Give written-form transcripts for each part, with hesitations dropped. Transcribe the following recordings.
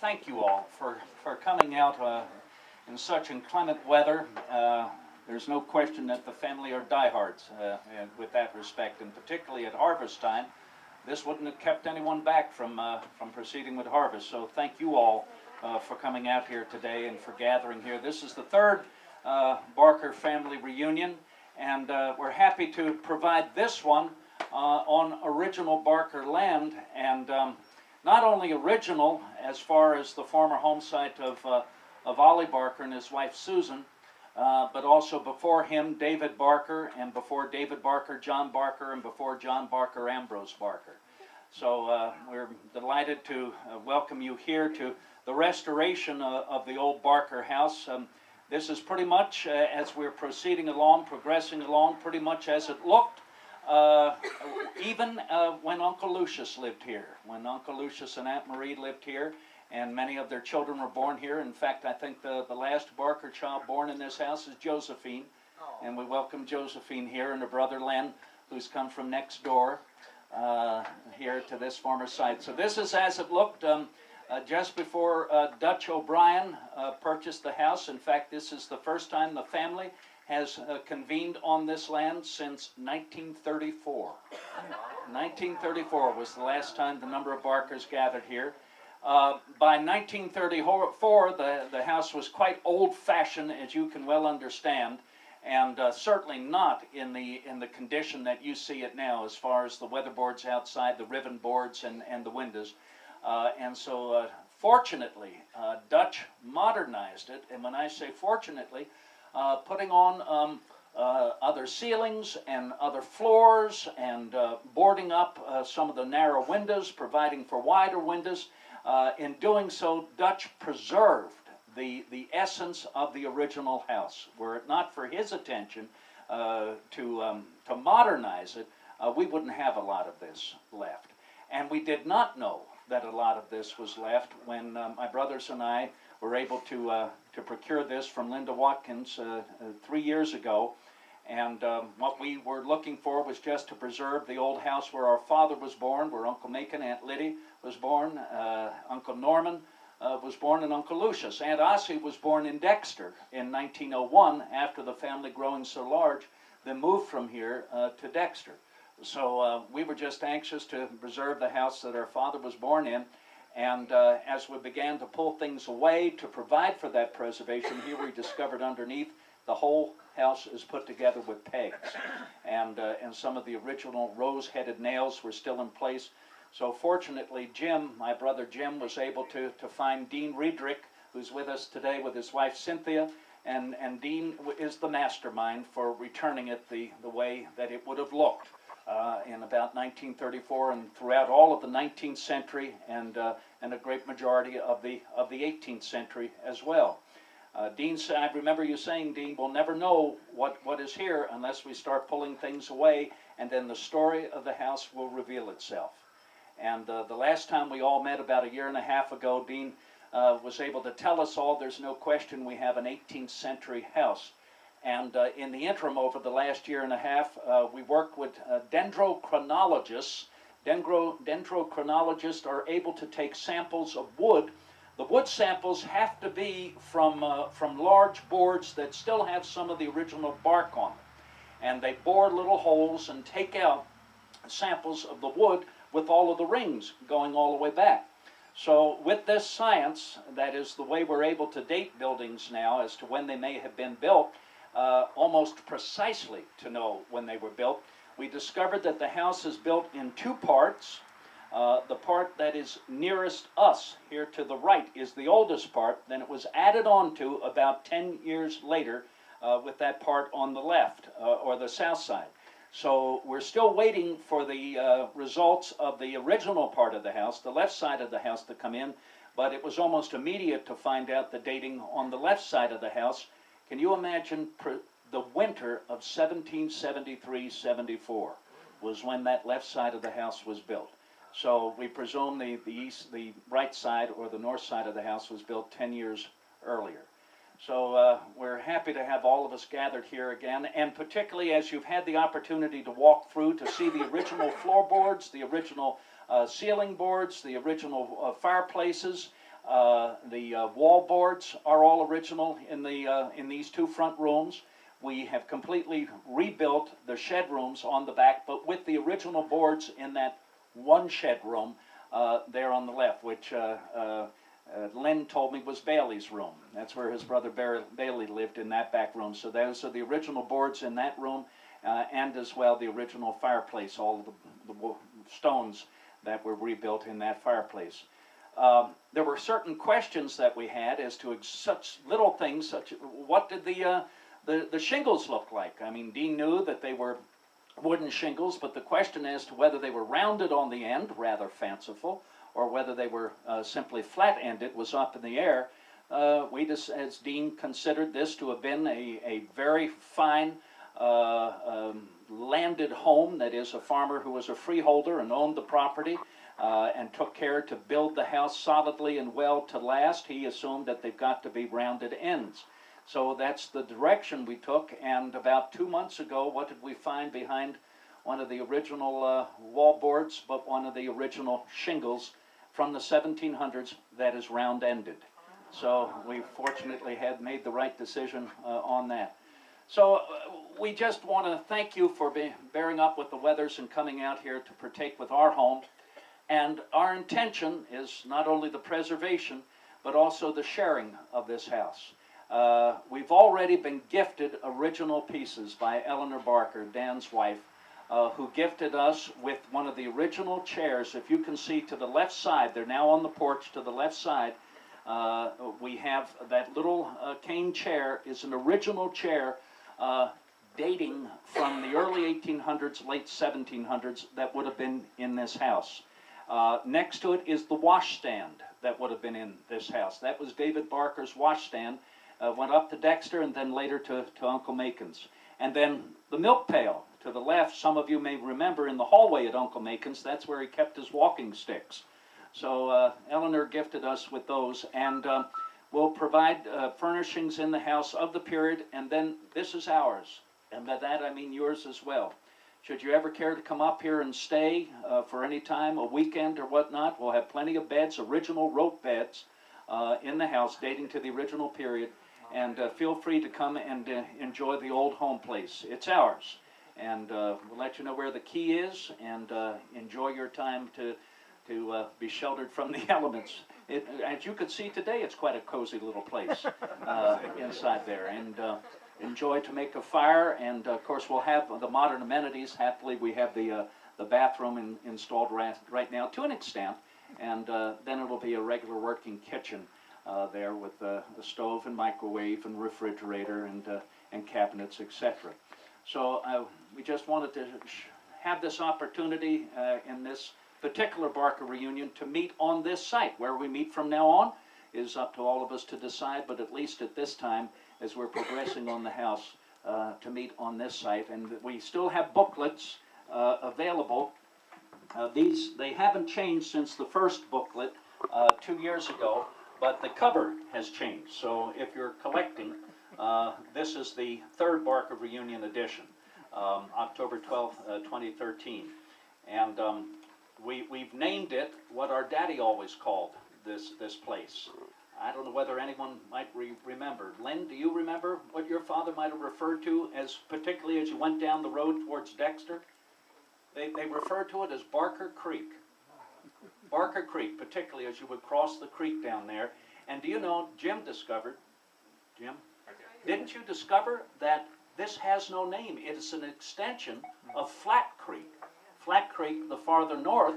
Thank you all for coming out in such inclement weather. There's no question that the family are diehards with that respect, and particularly at harvest time. This wouldn't have kept anyone back from proceeding with harvest. So thank you all for coming out here today and for gathering here. This is the third Barker family reunion, and we're happy to provide this one on original Barker land, and not only original as far as the former home site of Ollie Barker and his wife Susan, but also before him David Barker, and before David Barker, John Barker, and before John Barker, Ambrose Barker. So we're delighted to welcome you here to the restoration of the old Barker house. This is pretty much, as we're proceeding along, progressing along, pretty much as it looked even when Uncle Lucius lived here, when Uncle Lucius and Aunt Marie lived here, and many of their children were born here. In fact, I think the last Barker child born in this house is Josephine, and we welcome Josephine here, and her brother Len, who's come from next door here to this former site. So this is as it looked just before Dutch O'Brien purchased the house. In fact, this is the first time the family has convened on this land since 1934. 1934 was the last time the number of Barkers gathered here. By 1934, the house was quite old-fashioned, as you can well understand, and certainly not in the condition that you see it now, as far as the weatherboards outside, the ribbon boards, and the windows. And so, fortunately, Dutch modernized it, and when I say fortunately, putting on other ceilings and other floors, and boarding up some of the narrow windows, providing for wider windows. In doing so, Dutch preserved the essence of the original house. Were it not for his attention to modernize it, we wouldn't have a lot of this left. And we did not know that a lot of this was left when my brothers and I were able to procure this from Linda Watkins 3 years ago. And what we were looking for was just to preserve the old house where our father was born, where Uncle Macon, Aunt Liddy was born, Uncle Norman was born, and Uncle Lucius. Aunt Ossie was born in Dexter in 1901, after the family growing so large, they moved from here to Dexter. So we were just anxious to preserve the house that our father was born in. And as we began to pull things away to provide for that preservation, here we discovered underneath the whole house is put together with pegs. And some of the original rose-headed nails were still in place. So fortunately, Jim, my brother Jim, was able to find Dean Riedrich, who's with us today with his wife Cynthia. And Dean is the mastermind for returning it the way that it would have looked in about 1934 and throughout all of the 19th century, and a great majority of the 18th century as well. Dean said, I remember you saying, Dean, we'll never know what is here unless we start pulling things away, and then the story of the house will reveal itself. And the last time we all met about 1.5 years ago, Dean was able to tell us all, there's no question we have an 18th century house. And in the interim, over the last 1.5 years, we worked with dendrochronologists. Dendrochronologists are able to take samples of wood. The wood samples have to be from large boards that still have some of the original bark on them. And they bore little holes and take out samples of the wood with all of the rings going all the way back. So with this science, that is the way we're able to date buildings now as to when they may have been built, almost precisely to know when they were built, we discovered that the house is built in 2 parts. The part that is nearest us, here to the right, is the oldest part. Then it was added on to about 10 years later with that part on the left, or the south side. So we're still waiting for the results of the original part of the house, the left side of the house, to come in, but it was almost immediate to find out the dating on the left side of the house. Can you imagine the winter of 1773-74 was when that left side of the house was built. So we presume the right side or the north side of the house was built 10 years earlier. So we're happy to have all of us gathered here again, and particularly as you've had the opportunity to walk through to see the original floorboards, the original ceiling boards, the original fireplaces, The wall boards are all original in these two front rooms. We have completely rebuilt the shed rooms on the back, but with the original boards in that one shed room there on the left, which Len told me was Bailey's room. That's where his brother Bailey lived, in that back room. So those are the original boards in that room, and as well the original fireplace, all of the stones that were rebuilt in that fireplace. There were certain questions that we had as to such little things, such what did the shingles look like. I mean, Dean knew that they were wooden shingles, but the question as to whether they were rounded on the end, rather fanciful, or whether they were simply flat-ended was up in the air. We just, as Dean, considered this to have been a very fine landed home, that is, a farmer who was a freeholder and owned the property and took care to build the house solidly and well to last. He assumed that they've got to be rounded ends. So that's the direction we took, and about 2 months ago, what did we find behind one of the original wall boards, but one of the original shingles from the 1700s that is round-ended. So we fortunately had made the right decision on that. So we just want to thank you for bearing up with the weathers and coming out here to partake with our home. And our intention is not only the preservation, but also the sharing of this house. We've already been gifted original pieces by Eleanor Barker, Dan's wife, who gifted us with one of the original chairs. If you can see to the left side, they're now on the porch to the left side, we have that little cane chair is an original chair dating from the early 1800s, late 1700s, that would have been in this house. Next to it is the washstand that would have been in this house. That was David Barker's washstand. Went up to Dexter and then later to Uncle Macon's. And then the milk pail to the left, some of you may remember in the hallway at Uncle Macon's, that's where he kept his walking sticks. So Eleanor gifted us with those, and we'll provide furnishings in the house of the period, and then this is ours. And by that I mean yours as well. Should you ever care to come up here and stay for any time, a weekend or whatnot, we'll have plenty of beds, original rope beds in the house dating to the original period. And feel free to come and enjoy the old home place. It's ours. And we'll let you know where the key is, and enjoy your time to be sheltered from the elements. As you can see today, it's quite a cozy little place inside there. And enjoy to make a fire. And of course, we'll have the modern amenities. Happily, we have the bathroom installed right now to an extent. And then it'll be a regular working kitchen there with the stove and microwave and refrigerator and cabinets, etc. So we just wanted to have this opportunity in this particular Barker reunion to meet on this site. Where we meet from now on is up to all of us to decide, but at least at this time, as we're progressing on the house, to meet on this site. And we still have booklets available. They haven't changed since the first booklet 2 years ago, but the cover has changed. So if you're collecting, this is the third Barker Reunion edition, October 12th, 2013. And we've named it what our daddy always called this place. I don't know whether anyone might remember. Len, do you remember what your father might have referred to as, particularly as you went down the road towards Dexter? They referred to it as Barker Creek. Barker Creek, particularly as you would cross the creek down there. And do you know, Jim, didn't you discover that this has no name? It is an extension of Flat Creek. Flat Creek, the farther north,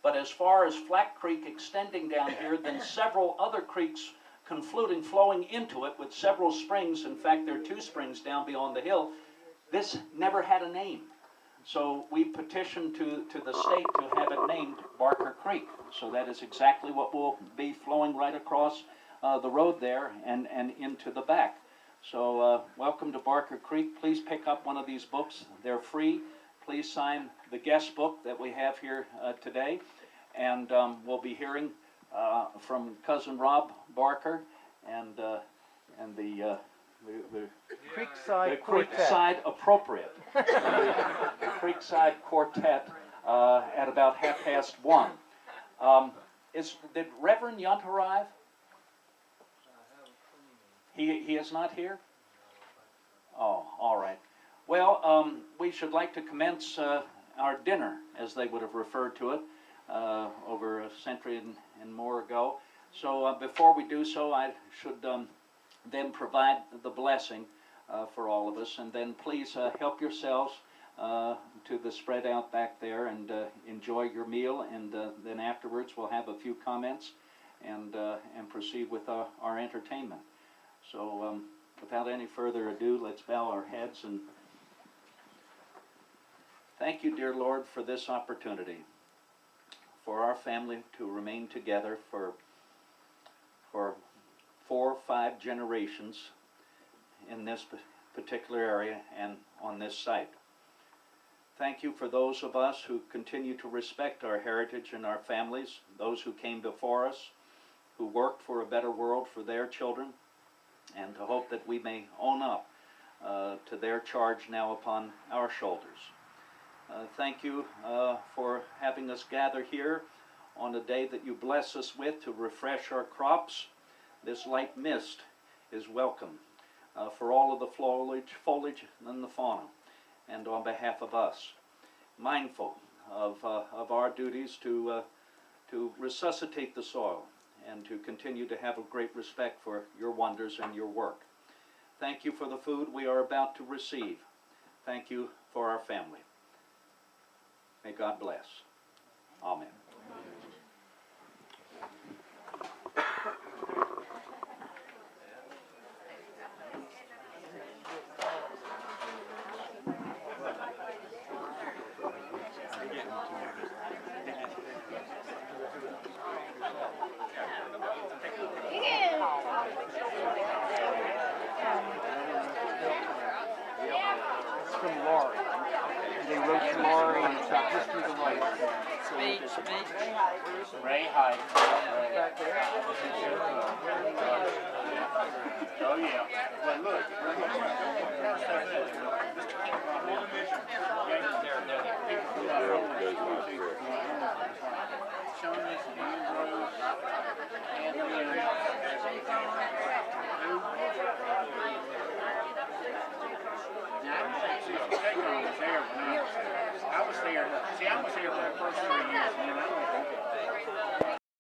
but as far as Flat Creek extending down here, then several other creeks confluting, flowing into it with several springs. In fact, there are 2 springs down beyond the hill. This never had a name. So we petitioned to the state to have it named Barker Creek. So that is exactly what will be flowing right across the road there and into the back. So welcome to Barker Creek. Please pick up one of these books. They're free. Please sign the guest book that we have here today. And we'll be hearing from Cousin Rob Barker and the Creekside Appropriate. The Creekside Quartet at about 1:30. Did Reverend Yunt arrive? He is not here? Oh, all right. Well, we should like to commence our dinner, as they would have referred to it, over a century and more ago. So before we do so, I should then provide the blessing for all of us, and then please help yourselves to the spread out back there, and enjoy your meal, and then afterwards we'll have a few comments and proceed with our entertainment. So without any further ado, let's bow our heads and thank you, dear Lord, for this opportunity, for our family to remain together for 4 or 5 generations in this particular area and on this site. Thank you for those of us who continue to respect our heritage and our families, those who came before us, who worked for a better world for their children, and to hope that we may own up to their charge now upon our shoulders. Thank you for having us gather here on a day that you bless us with to refresh our crops. This light mist is welcome for all of the foliage and the fauna, and on behalf of us, mindful of our duties to resuscitate the soil and to continue to have a great respect for your wonders and your work. Thank you for the food we are about to receive. Thank you for our family. May God bless. Amen. It's from Laurie. They wrote to Laurie and it's a history of the life. Ray Hyde. Back there. Oh yeah. Well look.